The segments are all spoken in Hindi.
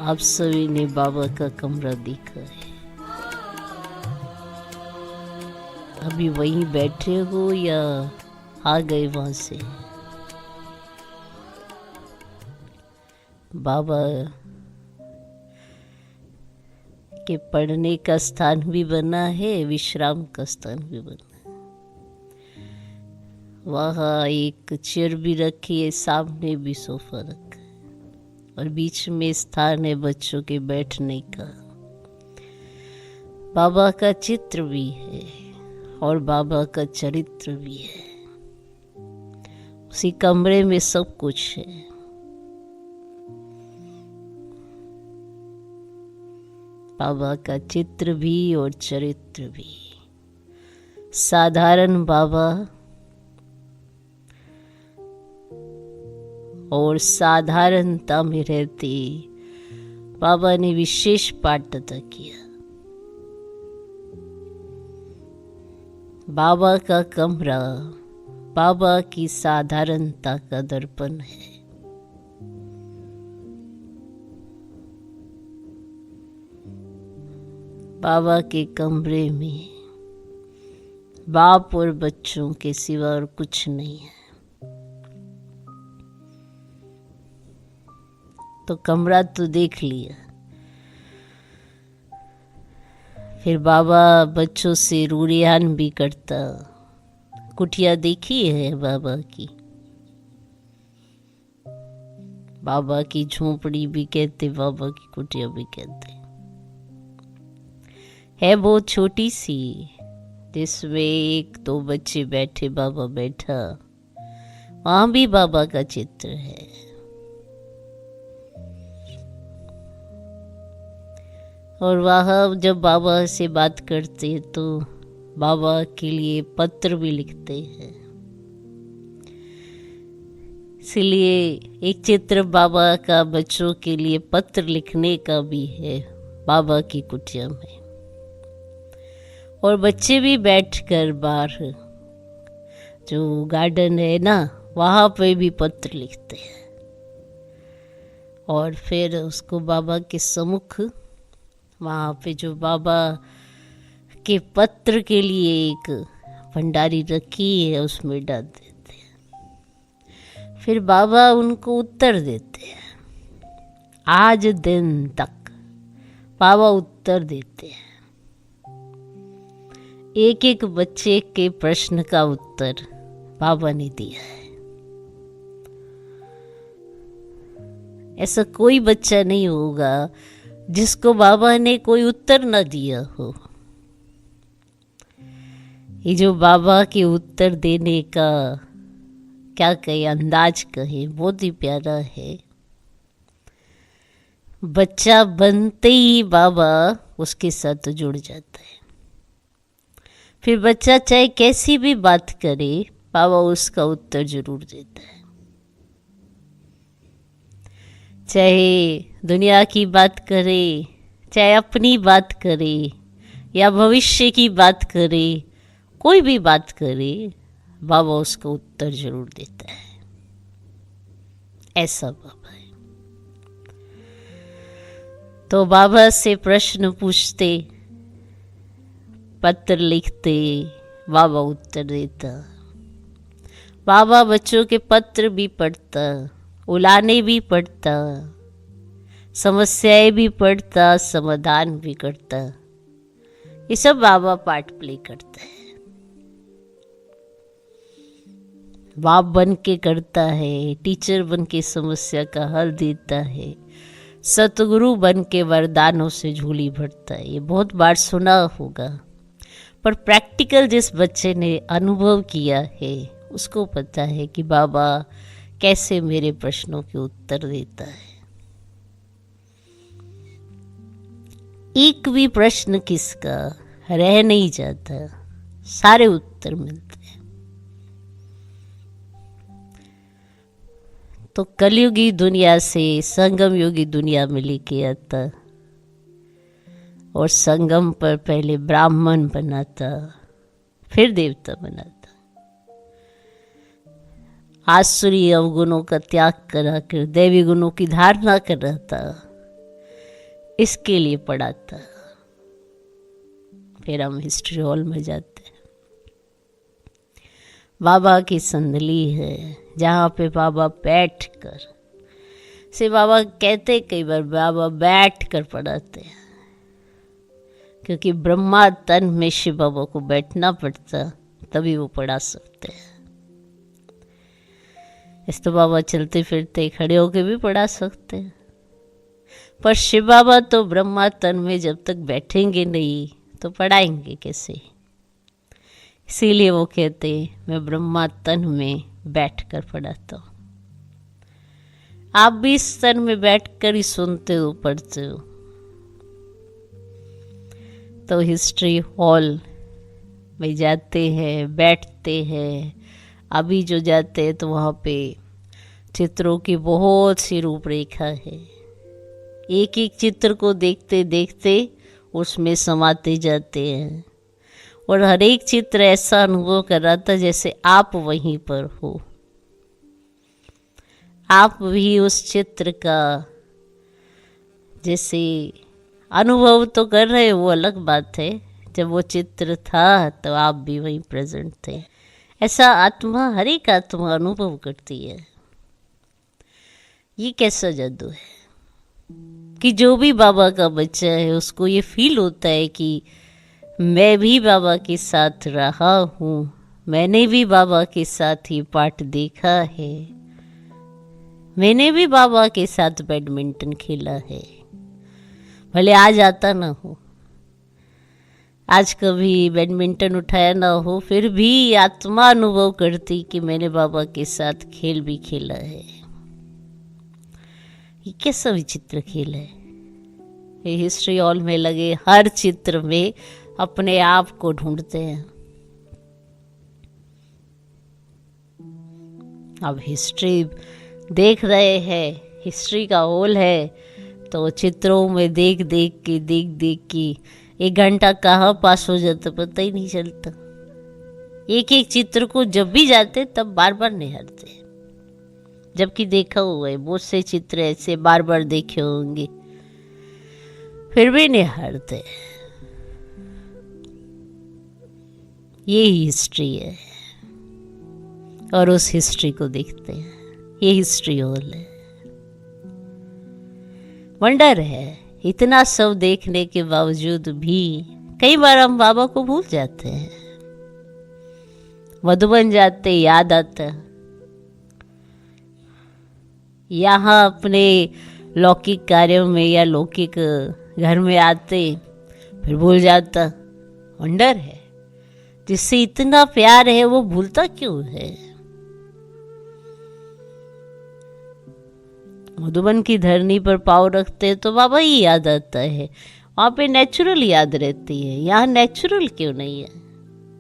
आप सभी ने बाबा का कमरा देखा है। अभी वहीं बैठे हो या आ गए वहां से? बाबा के पढ़ने का स्थान भी बना है, विश्राम का स्थान भी बना है। वहाँ एक चेयर भी रखी है, सामने भी सोफा रखा है और बीच में स्थान है बच्चों के बैठने का। बाबा का चित्र भी है और बाबा का चरित्र भी है। उसी कमरे में सब कुछ है। बाबा का चित्र भी और चरित्र भी। साधारण बाबा और साधारणता में रहते बाबा ने विशेष पाठ अदा किया। बाबा का कमरा बाबा की साधारणता का दर्पण है। बाबा के कमरे में बाप और बच्चों के सिवा और कुछ नहीं है। तो कमरा तो देख लिया, फिर बाबा बच्चों से रूरियान भी करता। कुटिया देखी है बाबा की? बाबा की झोपड़ी भी कहते, बाबा की कुटिया भी कहते। है बहुत छोटी सी, जिसमें एक दो बच्चे बैठे, बाबा बैठा। वहां भी बाबा का चित्र है। और वहाँ जब बाबा से बात करते हैं तो बाबा के लिए पत्र भी लिखते हैं। इसलिए एक चित्र बाबा का बच्चों के लिए पत्र लिखने का भी है बाबा की कुटिया में। और बच्चे भी बैठकर बाहर जो गार्डन है ना, वहाँ पे भी पत्र लिखते हैं और फिर उसको बाबा के सम्मुख, वहाँ पे जो बाबा के पत्र के लिए एक भंडारी रखी है, उसमें डाल देते हैं। फिर बाबा उनको उत्तर देते हैं। आज दिन तक बाबा उत्तर देते हैं। एक एक बच्चे के प्रश्न का उत्तर बाबा ने दिया है। ऐसा कोई बच्चा नहीं होगा जिसको बाबा ने कोई उत्तर न दिया हो। ये जो बाबा के उत्तर देने का क्या कहे, अंदाज कहे, बहुत ही प्यारा है। बच्चा बनते ही बाबा उसके साथ जुड़ जाता है। फिर बच्चा चाहे कैसी भी बात करे, बाबा उसका उत्तर जरूर देता है। चाहे दुनिया की बात करे, चाहे अपनी बात करे या भविष्य की बात करे, कोई भी बात करे, बाबा उसका उत्तर जरूर देता है। ऐसा बाबा है। तो बाबा से प्रश्न पूछते, पत्र लिखते, बाबा उत्तर देता। बाबा बच्चों के पत्र भी पढ़ता, उलाने भी पढ़ता, समस्याएं भी पढ़ता, समाधान भी करता। ये सब बाबा पार्ट प्ले करता है। बाप बन के करता है, टीचर बन के समस्या का हल देता है, सतगुरु बन के वरदानों से झोली भरता है। ये बहुत बार सुना होगा, पर प्रैक्टिकल जिस बच्चे ने अनुभव किया है उसको पता है कि बाबा कैसे मेरे प्रश्नों के उत्तर देता है। एक भी प्रश्न किसका रह नहीं जाता, सारे उत्तर मिलते हैं। तो कलयुगी दुनिया से संगम युगी दुनिया में लेके आता और संगम पर पहले ब्राह्मण बनाता, फिर देवता बनाता। आसुरी अवगुणों का त्याग करा कर दैवी गुणों की धारणा कर रहा था। इसके लिए पढ़ा था। फिर हम हिस्ट्री हॉल में जाते हैं। बाबा की संदली है जहाँ पे बाबा बैठ कर, से बाबा कहते कई बार बाबा बैठ कर पढ़ाते हैं, क्योंकि ब्रह्मा तन में शिव बाबा को बैठना पड़ता, तभी वो पढ़ा सकते हैं। इस तो बाबा चलते फिरते खड़े होके भी पढ़ा सकते हैं, पर शिव बाबा तो ब्रह्मा तन में जब तक बैठेंगे नहीं तो पढ़ाएंगे कैसे। इसीलिए वो कहते मैं ब्रह्मा तन में बैठकर पढ़ाता हूँ। आप भी इस तन में बैठकर ही सुनते हो, पढ़ते हो। तो हिस्ट्री हॉल में जाते हैं, बैठते हैं। अभी जो जाते हैं तो वहाँ पे चित्रों की बहुत सी रूपरेखा है। एक एक चित्र को देखते देखते उसमें समाते जाते हैं, और हर एक चित्र ऐसा अनुभव कराता जैसे आप वहीं पर हो। आप भी उस चित्र का जैसे अनुभव तो कर रहे हो, वो अलग बात है। जब वो चित्र था तो आप भी वहीं प्रेजेंट थे। ऐसा आत्मा, हर एक आत्मा अनुभव करती है। ये कैसा जादू है कि जो भी बाबा का बच्चा है उसको ये फील होता है कि मैं भी बाबा के साथ रहा हूँ, मैंने भी बाबा के साथ ही पाठ देखा है, मैंने भी बाबा के साथ बैडमिंटन खेला है। भले आज आता ना हो, आज कभी बैडमिंटन उठाया ना हो, फिर भी आत्मा अनुभव करती कि मैंने बाबा के साथ खेल भी खेला है। ये कैसा विचित्र खेल है। ये हिस्ट्री हॉल में लगे हर चित्र में अपने आप को ढूंढते हैं। अब हिस्ट्री देख रहे हैं, हिस्ट्री का हॉल है, तो चित्रों में देख देख के 1 घंटा कहाँ पास हो जाता पता ही नहीं चलता। एक एक चित्र को जब भी जाते तब बार बार निहारते, जबकि देखा हुआ है बहुत से चित्र ऐसे बार बार देखे होंगे, फिर भी निहारते। ये हिस्ट्री है, और उस हिस्ट्री को देखते हैं। ये हिस्ट्री हॉल है। वंडर है, इतना सब देखने के बावजूद भी कई बार हम बाबा को भूल जाते हैं। मधुबन जाते याद आता, यहाँ अपने लौकिक कार्यों में या लौकिक घर में आते फिर भूल जाता। वंडर है, जिससे इतना प्यार है वो भूलता क्यों है। मधुबन की धरनी पर पाँव रखते तो बाबा ही याद आता है, वहाँ पे नेचुरल याद रहती है। यहाँ नेचुरल क्यों नहीं है।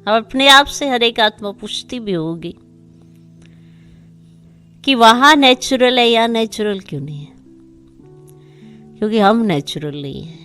हम अपने आप से हर एक आत्मा पूछती भी होगी कि वहाँ नेचुरल है, यहाँ नेचुरल क्यों नहीं है। क्योंकि हम नेचुरल नहीं है।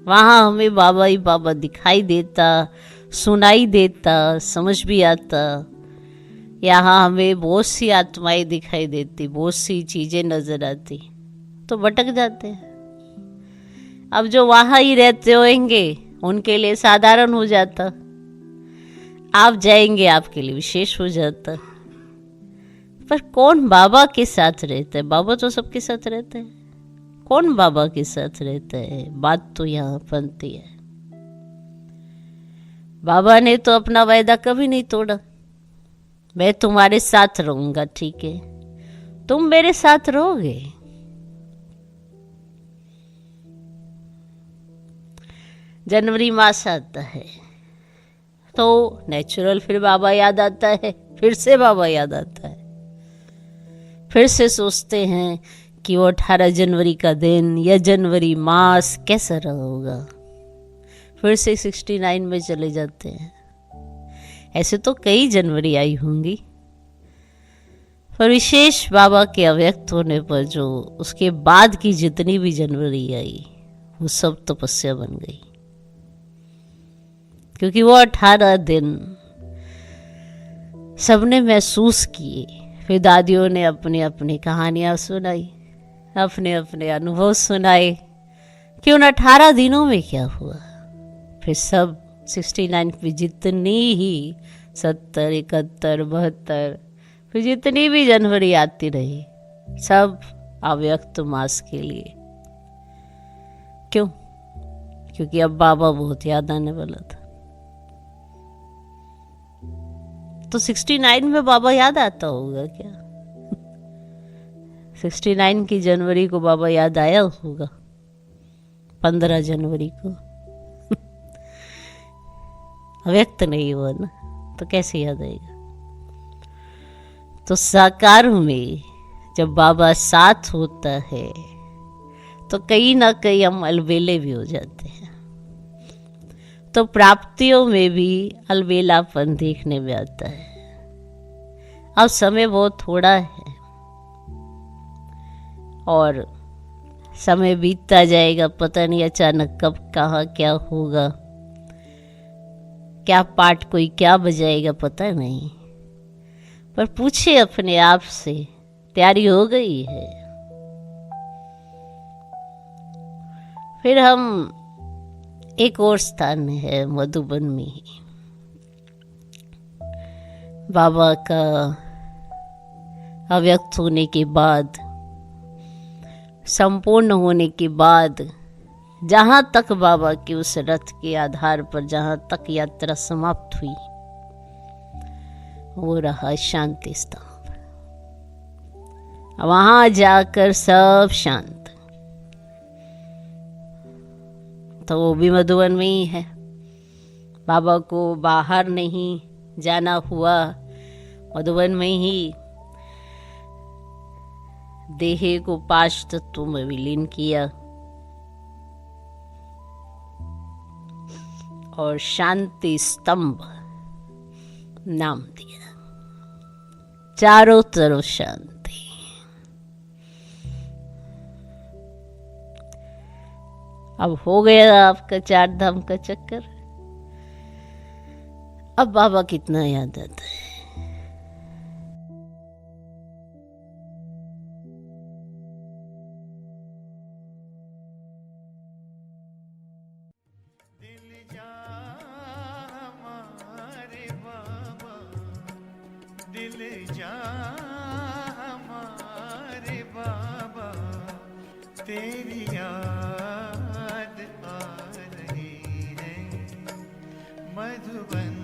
वहाँ हमें बाबा ही बाबा दिखाई देता, सुनाई देता, समझ भी आता। यहाँ हमें बहुत सी आत्माएं दिखाई देती, बहुत सी चीजें नजर आती, तो भटक जाते हैं। अब जो वहाँ ही रहते होंगे उनके लिए साधारण हो जाता, आप जाएंगे आपके लिए विशेष हो जाता। पर कौन बाबा के साथ रहता है। बाबा तो सबके साथ रहते हैं, कौन बाबा के साथ रहता है। बात तो यहाँ बनती है। बाबा ने तो अपना वायदा कभी नहीं तोड़ा। मैं तुम्हारे साथ रहूंगा, ठीक है, तुम मेरे साथ रहोगे। जनवरी मास आता है तो नेचुरल फिर बाबा याद आता है, फिर से बाबा याद आता है। फिर से सोचते हैं कि वो 18 जनवरी का दिन या जनवरी मास कैसा रहा होगा। फिर से 69 में चले जाते हैं। ऐसे तो कई जनवरी आई होंगी, पर विशेष बाबा के अव्यक्त होने पर जो उसके बाद की जितनी भी जनवरी आई वो सब तपस्या बन गई। क्योंकि वो 18 दिन सबने महसूस किए। फिर दादियों ने अपनी अपनी कहानियां सुनाई, अपने अपने अनुभव सुनाए, कि उन 18 दिनों में क्या हुआ। फिर सब 69 में जितनी ही 70, 71, 72 फिर जितनी भी जनवरी आती रही, सब अव्यक्त मास के लिए। क्यों? क्योंकि अब बाबा बहुत याद आने वाला था। तो 69 में बाबा याद आता होगा क्या? 69 की जनवरी को बाबा याद आया होगा, 15 जनवरी को अव्यक्त नहीं हुआ ना, तो कैसे याद आएगा। तो साकार में जब बाबा साथ होता है तो कहीं ना कहीं हम अलबेले भी हो जाते हैं। तो प्राप्तियों में भी अलबेलापन देखने में आता है। अब समय बहुत थोड़ा है और समय बीतता जाएगा, पता नहीं अचानक कब कहाँ क्या होगा, क्या पाठ कोई क्या बजाएगा पता नहीं। पर पूछे अपने आप से, तैयारी हो गई है? फिर हम एक और स्थान है मधुबन में ही, बाबा का अव्यक्त होने के बाद, संपूर्ण होने के बाद, जहाँ तक बाबा के उस रथ के आधार पर जहाँ तक यात्रा समाप्त हुई, वो रहा शांति स्तंभ। वहां जाकर सब शांत। तो वो भी मधुबन में ही है। बाबा को बाहर नहीं जाना हुआ, मधुबन में ही देह को 5 तत्वों में विलीन किया और शांति स्तंभ नाम दिया। चारों तरफ शांति। अब हो गया आपका 4 धाम का चक्कर। अब बाबा कितना याद आता है। दिल जा हमारे बाबा, तेरी याद आ रही है मधुबन